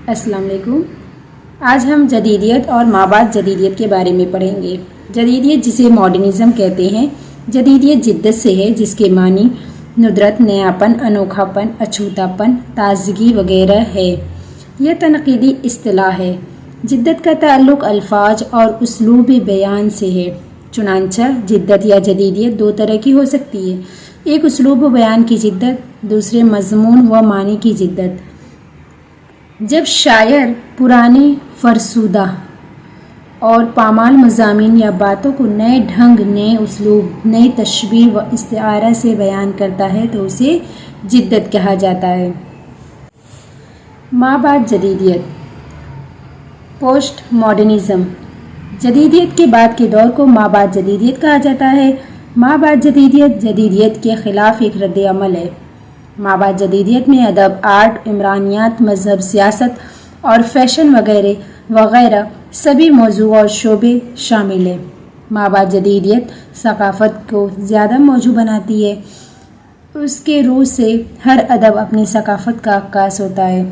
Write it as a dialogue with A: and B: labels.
A: السلام علیکم۔ آج ہم جدیدیت اور مابعد جدیدیت کے بارے میں پڑھیں گے۔ جدیدیت جسے ماڈرنزم کہتے ہیں، جدیدیت جدت سے ہے جس کے معنی ندرت، نیاپن، انوکھاپن، اچھوتاپن، تازگی وغیرہ ہے۔ یہ تنقیدی اصطلاح ہے۔ جدت کا تعلق الفاظ اور اسلوب بیان سے ہے۔ چنانچہ جدت یا جدیدیت دو طرح کی ہو سکتی ہے، ایک اسلوب بیان کی جدت، دوسرے مضمون و معنی کی جدت۔ جب شاعر پرانے فرسودہ اور پامال مضامین یا باتوں کو نئے ڈھنگ، نئے اسلوب، نئی تشبیہ و استعارہ سے بیان کرتا ہے تو اسے جدت کہا جاتا ہے۔ مابعد جدیدیت، پوسٹ ماڈرنزم۔ جدیدیت کے بعد کے دور کو مابعد جدیدیت کہا جاتا ہے۔ مابعد جدیدیت جدیدیت کے خلاف ایک رد عمل ہے۔ مابعد جدیدیت میں ادب، آرٹ، عمرانیات، مذہب، سیاست اور فیشن وغیرہ وغیرہ سبھی موضوع اور شعبے شامل ہیں۔ مابعد جدیدیت ثقافت کو زیادہ موزوں بناتی ہے۔ اس کے روح سے ہر ادب اپنی ثقافت کا عکاس ہوتا ہے۔